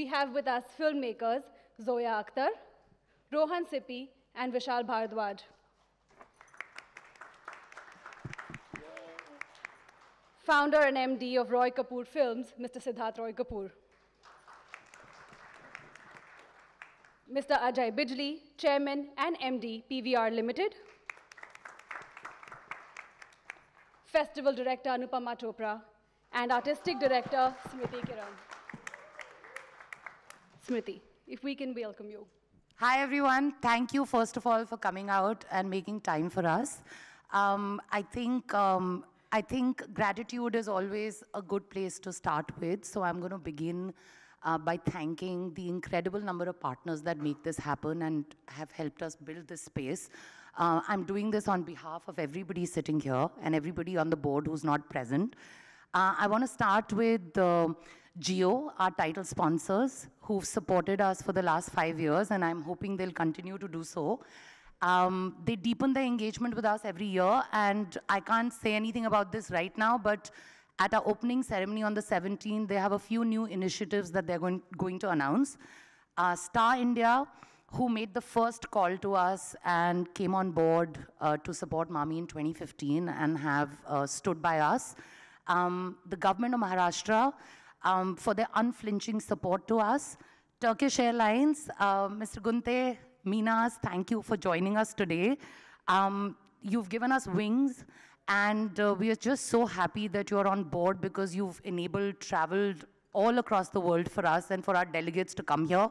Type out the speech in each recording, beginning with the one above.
we have with us filmmakers Zoya Akhtar, Rohan Sippy, and Vishal Bhardwaj. Founder and MD of Roy Kapoor Films, Mr. Siddharth Roy Kapoor. Mr. Ajay Bijli, Chairman and MD, PVR Limited. Festival Director, Anupama Chopra, and Artistic Director, Smriti Kiran. Smriti, if we can welcome you. Hi, everyone. Thank you, first of all, for coming out and making time for us. I think gratitude is always a good place to start with, so I'm going to begin by thanking the incredible number of partners that make this happen and have helped us build this space. I'm doing this on behalf of everybody sitting here and everybody on the board who's not present. I want to start with Jio, our title sponsors, who've supported us for the last 5 years, and I'm hoping they'll continue to do so. They deepen their engagement with us every year, and I can't say anything about this right now, but at our opening ceremony on the 17th, they have a few new initiatives that they're going to announce. Star India, who made the first call to us and came on board to support Mami in 2015 and have stood by us. The government of Maharashtra, for their unflinching support to us. Turkish Airlines, Mr. Gunte, Minas, thank you for joining us today. You've given us wings, and we are just so happy that you're on board because you've traveled all across the world for us and for our delegates to come here.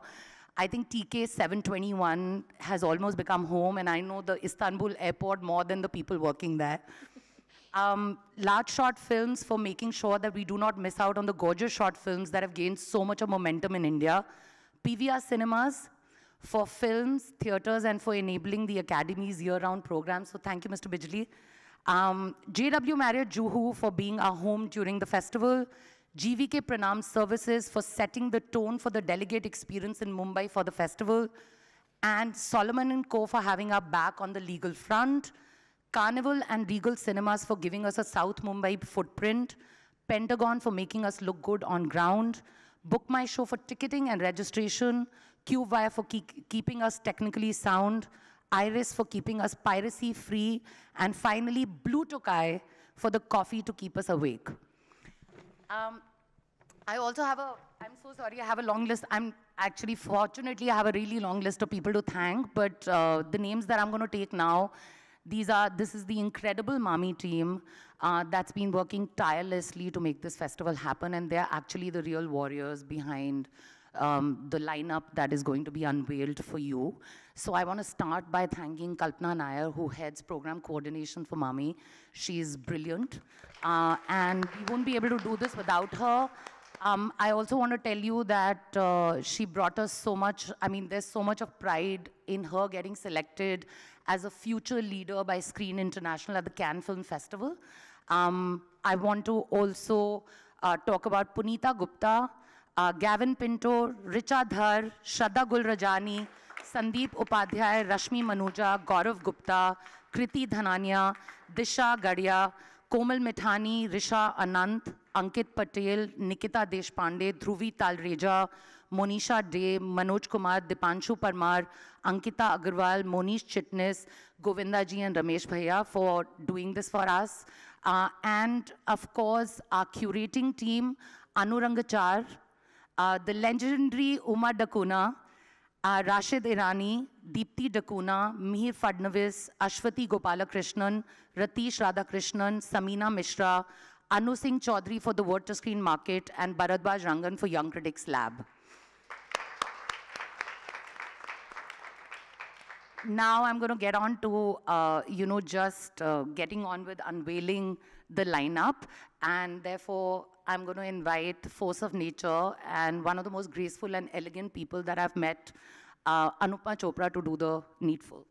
I think TK 721 has almost become home, and I know the Istanbul airport more than the people working there. Large Short Films for making sure that we do not miss out on the gorgeous short films that have gained so much of momentum in India. PVR Cinemas for films, theaters, and for enabling the Academy's year-round programs. So thank you, Mr. Bijli. JW Marriott Juhu for being our home during the festival. GVK Pranam Services for setting the tone for the delegate experience in Mumbai for the festival. And Solomon & Co. for having our back on the legal front. Carnival and Regal Cinemas for giving us a South Mumbai footprint. Pentagon for making us look good on ground. Book My Show for ticketing and registration. CubeWire for keeping us technically sound. Iris for keeping us piracy-free. And finally, Blue Tokai for the coffee to keep us awake. I also have I'm so sorry, I have a long list. Fortunately, I have a really long list of people to thank, but the names that I'm going to take now, this is the incredible Mami team that's been working tirelessly to make this festival happen, and they're actually the real warriors behind the lineup that is going to be unveiled for you. So I want to start by thanking Kalpana Nair, who heads program coordination for Mami. She's brilliant, and we won't be able to do this without her. I also want to tell you that she brought us so much. I mean, there's so much of pride in her getting selected as a future leader by Screen International at the Cannes Film Festival. I want to also talk about Punita Gupta, Gavin Pinto, Richa Dhar, Shraddha Gulrajani, Sandeep Upadhyay, Rashmi Manuja, Gaurav Gupta, Kriti Dhanania, Disha Gadia, Komal Mithani, Risha Anant, Ankit Patel, Nikita Deshpande, Dhruvi Talreja, Monisha Dey, Manoj Kumar, Dipanshu Parmar, Ankita Agarwal, Monish Chitnis, Govinda ji and Ramesh Bhaiya for doing this for us. And of course, our curating team, Anurangachar, the legendary Uma Dakuna, Rashid Irani, Deepthi Dakuna, Mihir Fadnavis, Ashwati Gopalakrishnan, Ratish Radhakrishnan, Samina Mishra, Anu Singh Chaudhary for the Word to Screen Market, and Bharadwaj Rangan for Young Critics Lab. Now I'm going to get on to, getting on with unveiling the lineup, and therefore I'm going to invite Force of Nature and one of the most graceful and elegant people that I've met, Anupama Chopra, to do the needful.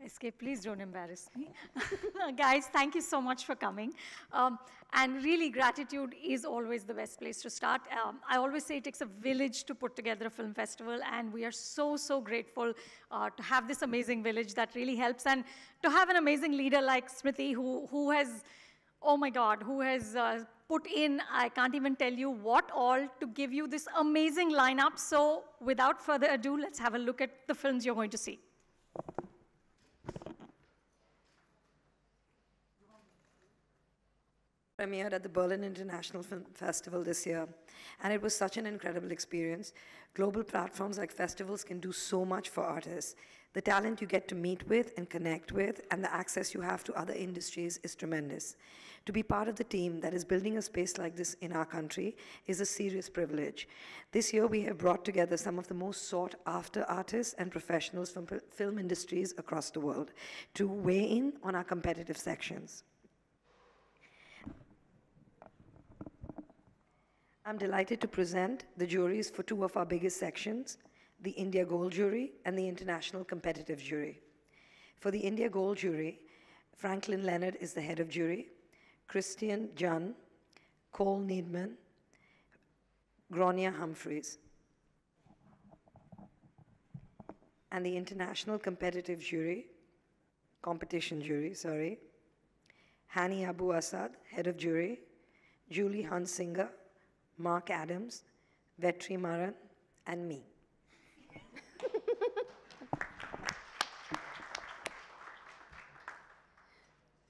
SK, please don't embarrass me. Guys, thank you so much for coming. And really, gratitude is always the best place to start. I always say it takes a village to put together a film festival, and we are so, so grateful to have this amazing village that really helps, and to have an amazing leader like Smriti, who has oh my God, who has put in, I can't even tell you what all, to give you this amazing lineup. So without further ado, let's have a look at the films you're going to see. Premiered at the Berlin International Film Festival this year, and it was such an incredible experience. Global platforms like festivals can do so much for artists. The talent you get to meet with and connect with, and the access you have to other industries is tremendous. To be part of the team that is building a space like this in our country is a serious privilege. This year we have brought together some of the most sought after artists and professionals from film industries across the world to weigh in on our competitive sections. I'm delighted to present the juries for two of our biggest sections, the India Gold Jury and the International Competitive Jury. For the India Gold Jury, Franklin Leonard is the head of jury, Christian Jun, Cole Needman, Gronia Humphreys. And the International Competitive Jury, Competition Jury, sorry, Hani Abu Asad, head of jury, Julie Hunsinger, Mark Adams, Vetri Maran, and me.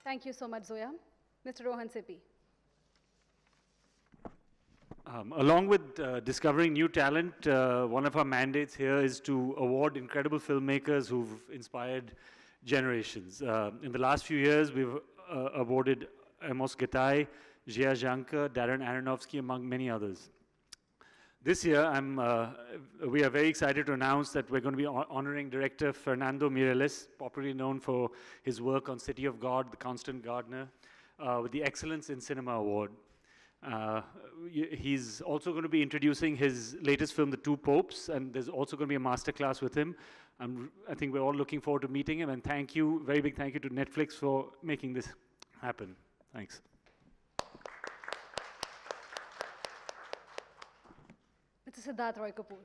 Thank you so much, Zoya. Mr. Rohan Sippy. Along with discovering new talent, one of our mandates here is to award incredible filmmakers who've inspired generations. In the last few years, we've awarded Amos Gatai, Jia Janka, Darren Aronofsky, among many others. This year, we are very excited to announce that we're going to be honoring director Fernando Mireles, popularly known for his work on City of God, The Constant Gardener, with the Excellence in Cinema Award. He's also going to be introducing his latest film, The Two Popes, and there's also going to be a masterclass with him. I think we're all looking forward to meeting him, and thank you, very big thank you to Netflix for making this happen. Thanks. Mr. Siddharth Roy Kapoor.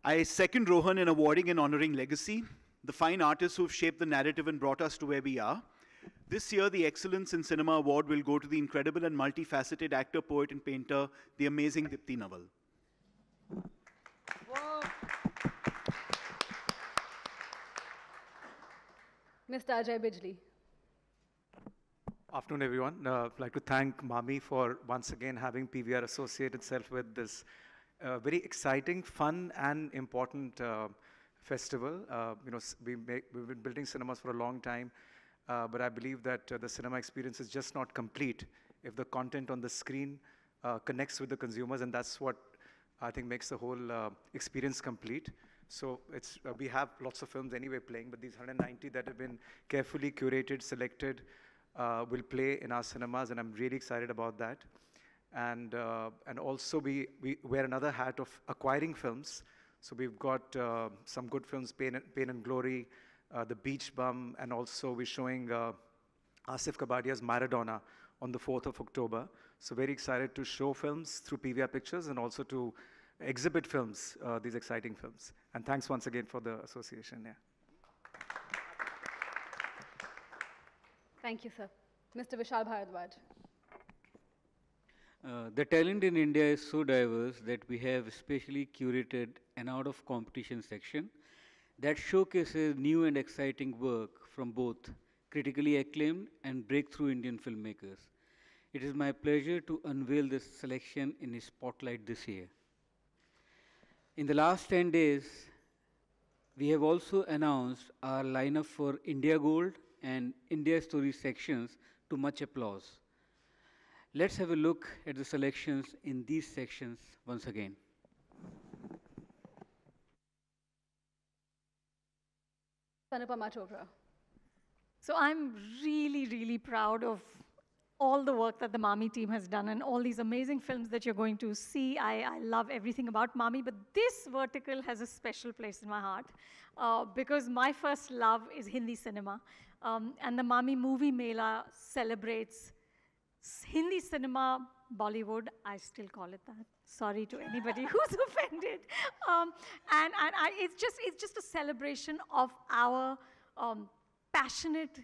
I second Rohan in awarding and honoring legacy, the fine artists who've shaped the narrative and brought us to where we are. This year, the Excellence in Cinema Award will go to the incredible and multifaceted actor, poet, and painter, the amazing Dipti Naval. Whoa. Mr. Ajay Bijli. Afternoon, everyone. I'd like to thank MAMI for once again having PVR associate itself with this very exciting, fun, and important festival. We've been building cinemas for a long time, but I believe that the cinema experience is just not complete if the content on the screen connects with the consumers, and that's what I think makes the whole experience complete. So we have lots of films anyway playing, but these 190 that have been carefully curated, selected, will play in our cinemas, and I'm really excited about that. And also we wear another hat of acquiring films. So we've got some good films, Pain and Glory, The Beach Bum, and also we're showing Asif Kabadia's Maradona on the 4th of October. So very excited to show films through PVR Pictures and also to exhibit films, these exciting films. And thanks once again for the association. Yeah. Thank you, sir. Mr. Vishal Bharadwaj. The talent in India is so diverse that we have specially curated an out-of-competition section that showcases new and exciting work from both critically acclaimed and breakthrough Indian filmmakers. It is my pleasure to unveil this selection in the spotlight this year. In the last 10 days, we have also announced our lineup for India Gold and India Story sections to much applause. Let's have a look at the selections in these sections once again. Anupama Chopra. So I'm really, really proud of all the work that the MAMI team has done and all these amazing films that you're going to see. I love everything about MAMI, but this vertical has a special place in my heart because my first love is Hindi cinema. And the MAMI Movie Mela celebrates Hindi cinema, Bollywood, I still call it that. Sorry to anybody who's offended. It's just a celebration of our passionate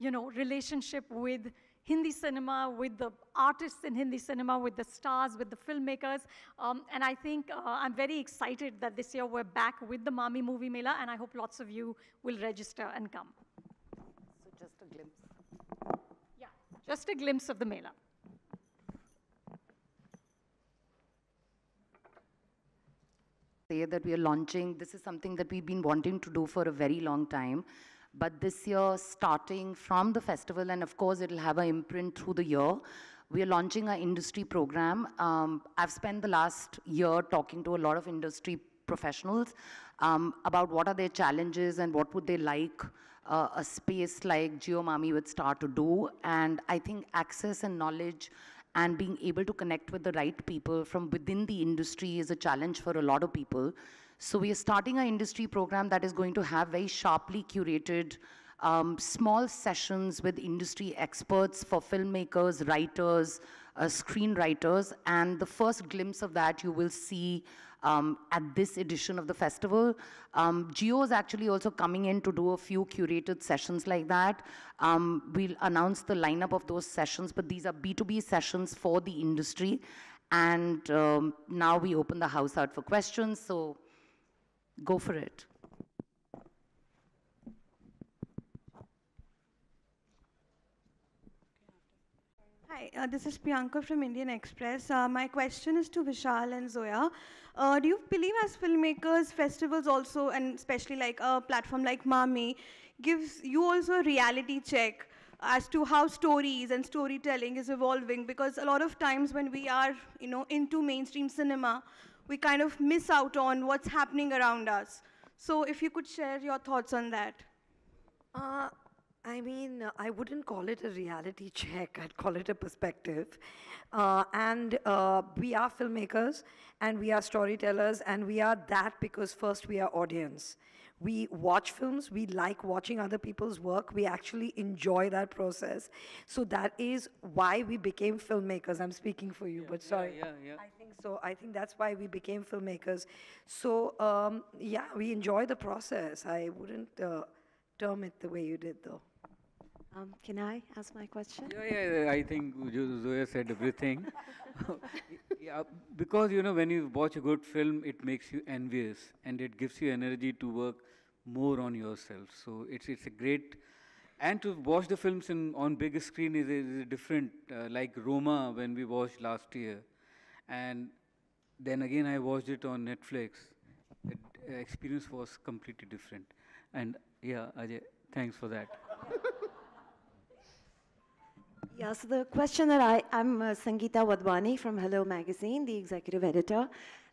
relationship with Hindi cinema, with the artists in Hindi cinema, with the stars, with the filmmakers. And I think I'm very excited that this year we're back with the Mami Movie Mela, and I hope lots of you will register and come. So just a glimpse. Yeah, just a glimpse of the Mela. Say that we are launching, this is something that we've been wanting to do for a very long time. But this year, starting from the festival, and of course it'll have an imprint through the year, we are launching our industry program. I've spent the last year talking to a lot of industry professionals about what are their challenges and what would they like a space like JioMami with Star to do. And I think access and knowledge and being able to connect with the right people from within the industry is a challenge for a lot of people. So we are starting an industry program that is going to have very sharply curated small sessions with industry experts for filmmakers, writers, screenwriters, and the first glimpse of that you will see at this edition of the festival. Jio is actually also coming in to do a few curated sessions like that. We'll announce the lineup of those sessions, but these are B2B sessions for the industry. And now we open the house out for questions, so go for it. Hi, this is Priyanka from Indian Express. My question is to Vishal and Zoya. Do you believe as filmmakers, festivals also, and especially like a platform like Mami, gives you also a reality check as to how stories and storytelling is evolving? Because a lot of times when we are, into mainstream cinema, we kind of miss out on what's happening around us. So if you could share your thoughts on that. I mean, I wouldn't call it a reality check. I'd call it a perspective. And we are filmmakers, and we are storytellers, and we are that because first we are audience. We watch films, we like watching other people's work, we actually enjoy that process. So that is why we became filmmakers. I'm speaking for you, but sorry. Yeah. I think so. I think that's why we became filmmakers. So yeah, we enjoy the process. I wouldn't term it the way you did, though. Can I ask my question? Yeah, I think Zoya said everything. Yeah, because, when you watch a good film, it makes you envious, and it gives you energy to work more on yourself. So it's a great, and to watch the films on big screen is different, like Roma when we watched last year. And then again, I watched it on Netflix. The experience was completely different. And yeah, Ajay, thanks for that. Yeah, so the question that I'm Sangeeta Wadhwani from Hello Magazine, the executive editor.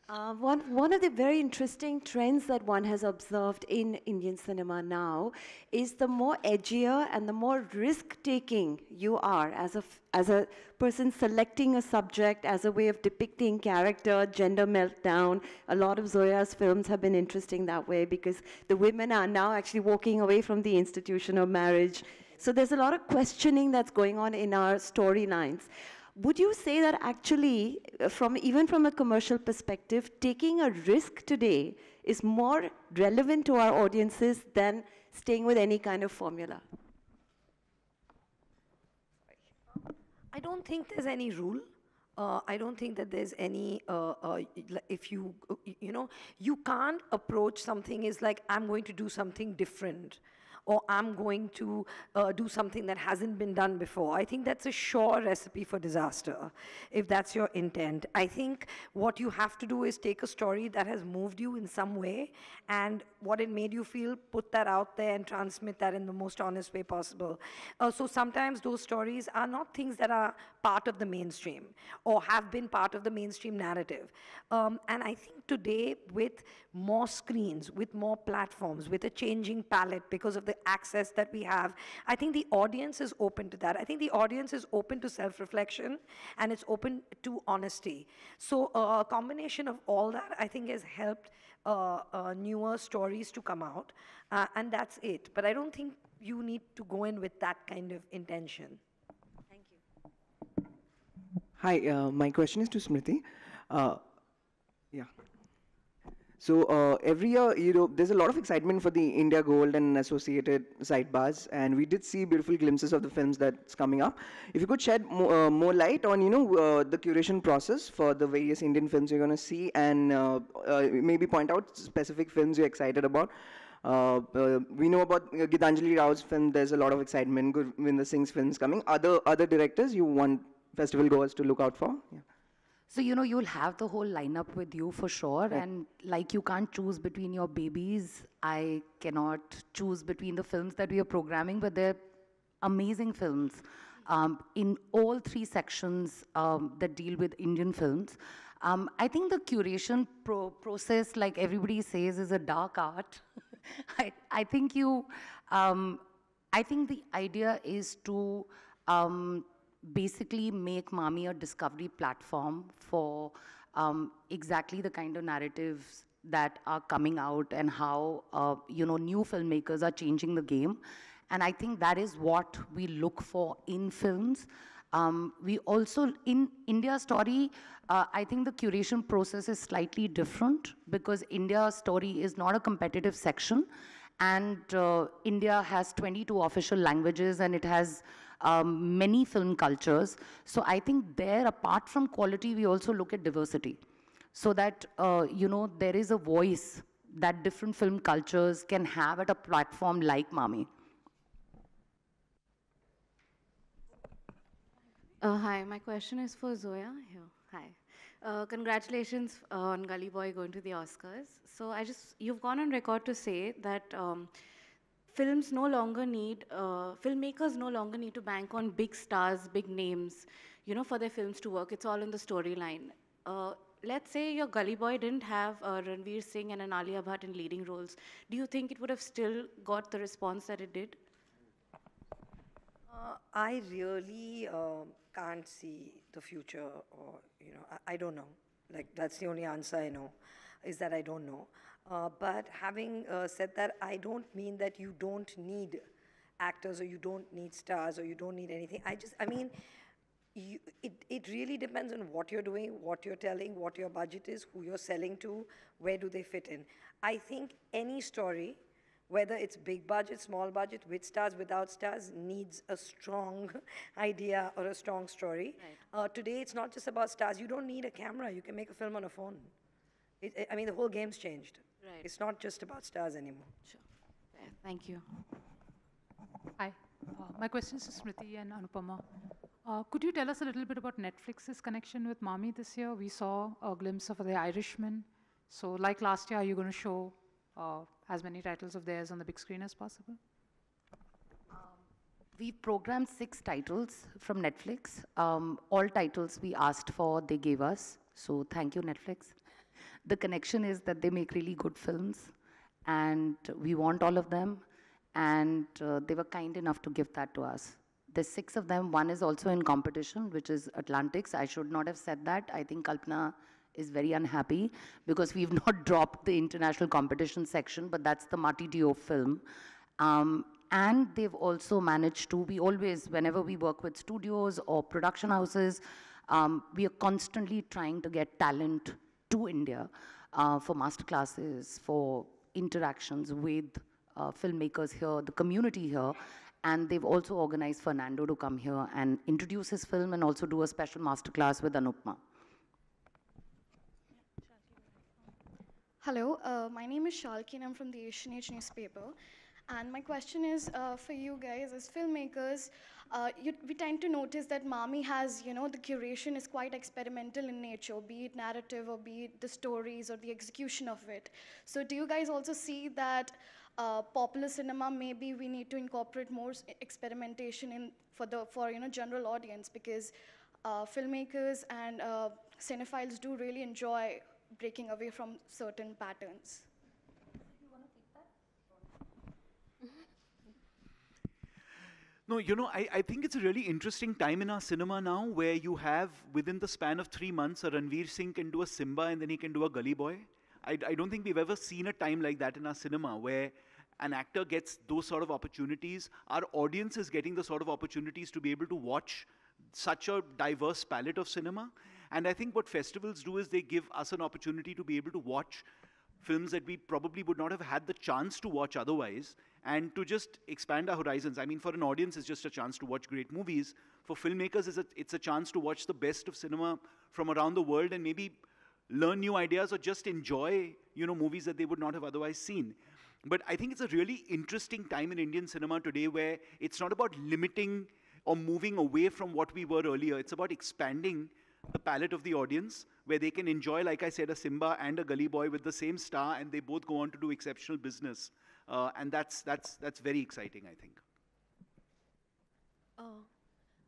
One of the very interesting trends that one has observed in Indian cinema now is the more edgier and the more risk-taking you are as a person selecting a subject as a way of depicting character, gender meltdown. A lot of Zoya's films have been interesting that way because the women are now actually walking away from the institution of marriage. So there's a lot of questioning that's going on in our storylines. Would you say that actually, even from a commercial perspective, taking a risk today is more relevant to our audiences than staying with any kind of formula? I don't think there's any rule. I don't think that there's any, if you can't approach something as like, I'm going to do something different, or I'm going to do something that hasn't been done before. I think that's a sure recipe for disaster, if that's your intent. I think what you have to do is take a story that has moved you in some way, and what it made you feel, put that out there and transmit that in the most honest way possible. So sometimes those stories are not things that are part of the mainstream, or have been part of the mainstream narrative. And I think today, with more screens, with more platforms, with a changing palette because of the access that we have, I think the audience is open to that. I think the audience is open to self-reflection, and it's open to honesty. So a combination of all that, I think, has helped newer stories to come out, and that's it. But I don't think you need to go in with that kind of intention. Thank you. Hi, my question is to Smriti. Yeah. So every year, you know, there's a lot of excitement for the India Gold and associated sidebars, and we did see beautiful glimpses of the films that's coming up. If you could shed more light on, you know, the curation process for the various Indian films you're going to see, and maybe point out specific films you're excited about. We know about Gitanjali Rao's film. There's a lot of excitement. Gurvinder Singh's films coming. Other directors you want festival goers to look out for? Yeah. So, you know, you'll have the whole lineup with you for sure. Right. And like you can't choose between your babies, I cannot choose between the films that we are programming, but they're amazing films in all three sections that deal with Indian films. I think the curation process, like everybody says, is a dark art. I think I think the idea is to basically make Mami a discovery platform for exactly the kind of narratives that are coming out and how, you know, new filmmakers are changing the game. And I think that is what we look for in films. We also, in India Story, I think the curation process is slightly different because India Story is not a competitive section. And India has 22 official languages and it has many film cultures. So I think there, apart from quality, we also look at diversity. So that, you know, there is a voice that different film cultures can have at a platform like Mami. Hi, my question is for Zoya. Here, hi. Congratulations on Gully Boy going to the Oscars. So you've gone on record to say that filmmakers no longer need to bank on big stars, big names, you know, for their films to work. It's all in the storyline. Let's say your Gully Boy didn't have Ranveer Singh and an Alia Bhatt in leading roles. Do you think it would have still got the response that it did? I really can't see the future, or, you know, I don't know. Like, that's the only answer I know, is that I don't know. But having said that, I don't mean that you don't need actors or you don't need stars or you don't need anything. I mean, it really depends on what you're doing, what you're telling, what your budget is, who you're selling to, where do they fit in. I think any story, whether it's big budget, small budget, with stars, without stars, needs a strong idea or a strong story. Right. Today, it's not just about stars. You don't need a camera. You can make a film on a phone. I mean, the whole game's changed. Right. It's not just about stars anymore. Sure. Yeah, thank you. Hi. My question is to Smriti and Anupama. Could you tell us a little bit about Netflix's connection with Mami this year? We saw a glimpse of The Irishman. So like last year, are you going to show as many titles of theirs on the big screen as possible? We programmed 6 titles from Netflix. All titles we asked for, they gave us. So thank you, Netflix. The connection is that they make really good films, and we want all of them, and they were kind enough to give that to us. There's 6 of them. One is also in competition, which is Atlantics. I should not have said that. I think Kalpana is very unhappy because we've not dropped the international competition section, but that's the Mati Dio film. And they've also managed to, we always, whenever we work with studios or production houses, we are constantly trying to get talent to India for masterclasses, for interactions with filmmakers here, the community here. And they've also organized Fernando to come here and introduce his film and also do a special masterclass with Anupma. Hello, my name is Shalki and I'm from the Asian Age newspaper. And my question is for you guys as filmmakers. We tend to notice that Mami has, you know, the curation is quite experimental in nature, be it narrative or be it the stories or the execution of it. So do you guys also see that popular cinema, maybe we need to incorporate more experimentation in for you know, general audience, because filmmakers and cinephiles do really enjoy breaking away from certain patterns? No, you know, I think it's a really interesting time in our cinema now where you have, within the span of 3 months, a Ranveer Singh can do a Simba and then he can do a Gully Boy. I don't think we've ever seen a time like that in our cinema where an actor gets those sort of opportunities. Our audience is getting the sort of opportunities to be able to watch such a diverse palette of cinema. And I think what festivals do is they give us an opportunity to be able to watch films that we probably would not have had the chance to watch otherwise, and to just expand our horizons. I mean, for an audience, it's just a chance to watch great movies. For filmmakers, it's a chance to watch the best of cinema from around the world and maybe learn new ideas or just enjoy, movies that they would not have otherwise seen. But I think it's a really interesting time in Indian cinema today where it's not about limiting or moving away from what we were earlier. It's about expanding the palette of the audience, where they can enjoy, like I said, a Simba and a Gully Boy with the same star, and they both go on to do exceptional business. And that's very exciting, I think.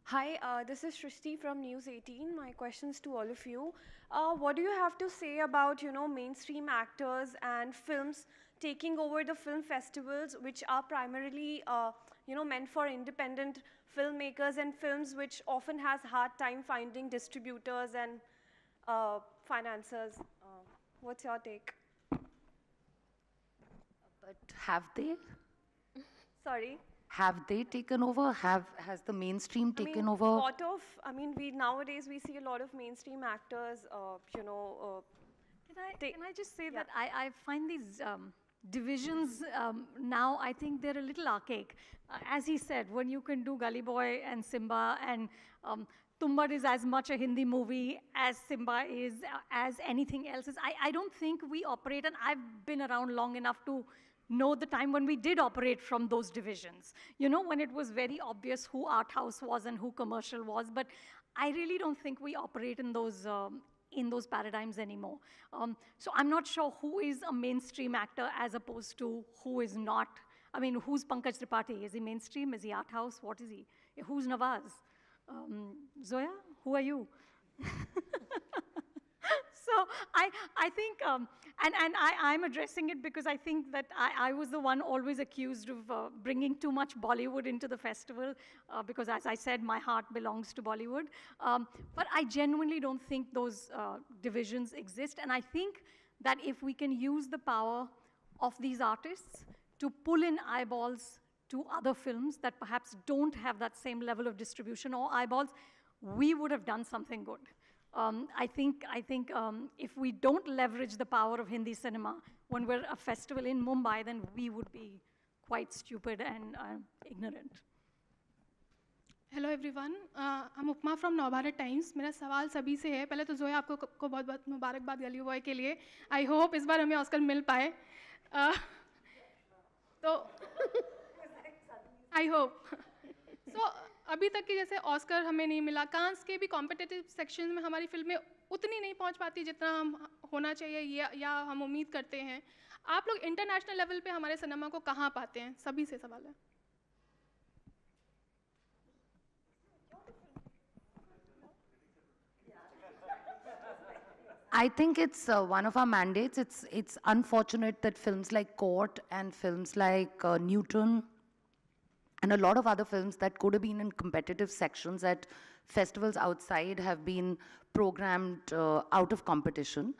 Hi, this is Shrishti from News 18. My questions to all of you. What do you have to say about, mainstream actors and films taking over the film festivals, which are primarily, meant for independent filmmakers, and films which often has hard time finding distributors and financiers? What's your take? But have they? Sorry? Have they taken over? Has the mainstream taken over? Nowadays we see a lot of mainstream actors, Can I just say that I find these divisions now, I think they're a little archaic. As he said, when you can do Gully Boy and Simba, and Tumbar is as much a Hindi movie as Simba is, as anything else is, I don't think we operate, and I've been around long enough to know the time when we did operate from those divisions. When it was very obvious who art house was and who commercial was, but I really don't think we operate in those paradigms anymore. So I'm not sure who is a mainstream actor as opposed to who is not. I mean, who's Pankaj Tripathi? Is he mainstream? Is he art house? What is he? Who's Nawaz? Zoya, who are you? So I think, and I'm addressing it because I think that I was the one always accused of bringing too much Bollywood into the festival because, as I said, my heart belongs to Bollywood. But I genuinely don't think those divisions exist. And I think that if we can use the power of these artists to pull in eyeballs to other films that perhaps don't have that same level of distribution or eyeballs, we would have done something good. I think if we don't leverage the power of Hindi cinema when we're a festival in Mumbai, then we would be quite stupid and ignorant. Hello everyone, I'm Upma from Navbharat Times. मेरा सवाल सभी से है. पहले तो जोया आपको बहुत बहुत मुबारकबाद गली बॉय के लिए. I hope इस बार हमें ऑस्कर मिल पाए. तो I hope. So अभी तक की जैसे ऑस्कर हमें नहीं मिला, कांस के भी कॉम्पिटिटिव सेक्शन में हमारी फिल्में उतनी नहीं पहुंच पाती जितना हम होना चाहिए या हम उम्मीद करते हैं. आप लोग इंटरनेशनल लेवल पे हमारे सिनेमा को कहाँ पाते हैं? सभी से सवाल है. I think it's one of our mandates. It's unfortunate that films like Court and films like Newton and a lot of other films that could have been in competitive sections at festivals outside have been programmed out of competition.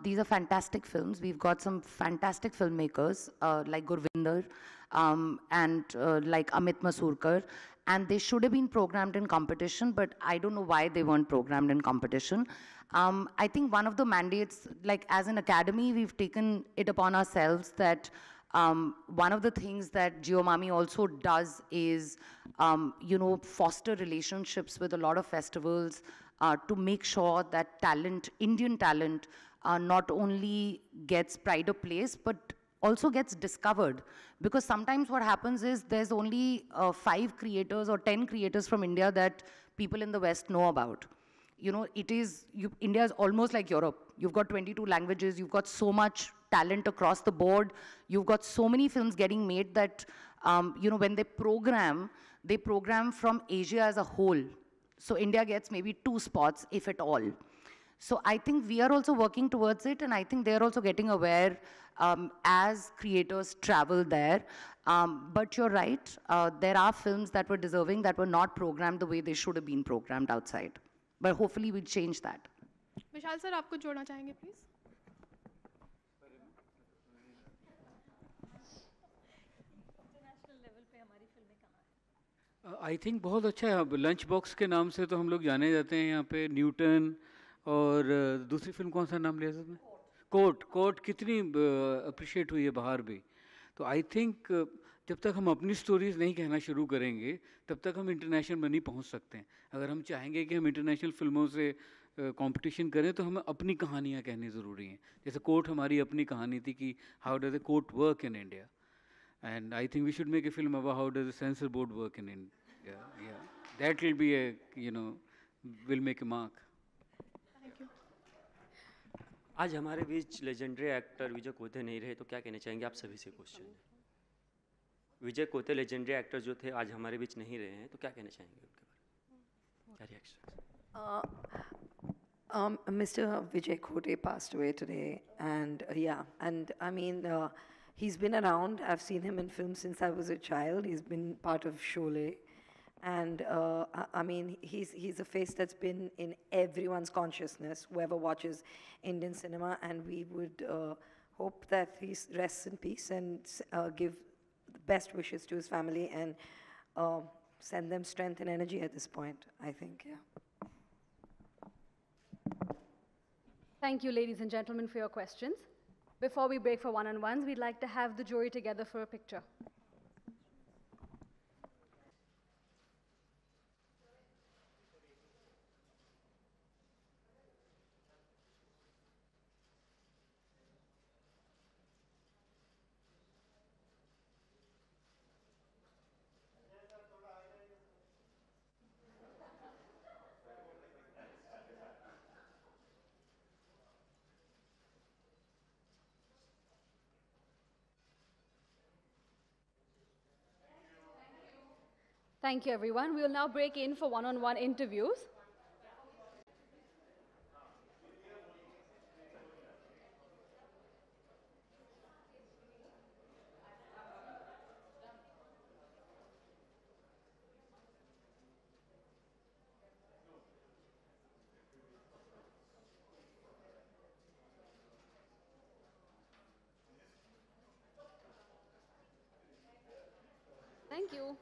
These are fantastic films. We've got some fantastic filmmakers like Gurvinder and like Amit Masurkar, and they should have been programmed in competition, but I don't know why they weren't programmed in competition. I think one of the mandates, like as an academy, we've taken it upon ourselves that one of the things that Geomami also does is, foster relationships with a lot of festivals to make sure that talent, Indian talent, not only gets pride of place, but also gets discovered. Because sometimes what happens is there's only 5 creators or 10 creators from India that people in the West know about. India is almost like Europe. You've got 22 languages, you've got so much talent across the board, you've got so many films getting made that, when they program from Asia as a whole. So India gets maybe 2 spots, if at all. So I think we are also working towards it, and I think they're also getting aware as creators travel there. But you're right, there are films that were deserving that were not programmed the way they should have been programmed outside. But hopefully we'll change that. Vishal sir, आपको जोड़ना चाहेंगे please? I think बहुत अच्छा है. Lunch box के नाम से तो हम लोग जाने जाते हैं यहाँ पे. न्यूटन और दूसरी फिल्म कौन सा नाम लिया था? कोर्ट कितनी अप्रिशिएट हुई है बाहर भी. तो आई थिंक जब तक हम अपनी स्टोरीज नहीं कहना शुरू करेंगे तब तक हम इंटरनेशनल में नहीं पहुंच सकते हैं. अगर हम चाहेंगे कि हम इंटरनेशनल फिल्मों से कंपटीशन करें तो हमें अपनी कहानियाँ कहनी ज़रूरी हैं. जैसे कोर्ट हमारी अपनी कहानी थी कि how does the court work in India, and I think we should make a film about how does the censor board work in India. That will be a will make a mark. आज हमारे बीच legendary actor विजय कोते नहीं रहे तो क्या कहना चाहेंगे आप सभी से क्वेश्चन है. विजय कोते लेजेंडरी एक्टर जो थे आज हमारे बीच नहीं रहे हैं तो क्या कहना चाहेंगे उनके बारे में, क्या reaction? Mr. Vijay Kote passed away today, and I mean, he's been around. I've seen him in films since I was a child. He's been part of Sholay, and I mean, he's a face that's been in everyone's consciousness, whoever watches Indian cinema, and we would hope that he rests in peace and give the best wishes to his family and send them strength and energy at this point, I think, yeah. Thank you, ladies and gentlemen, for your questions. Before we break for one-on-ones, we'd like to have the jury together for a picture. Thank you, everyone. We will now break in for one-on-one interviews. Thank you.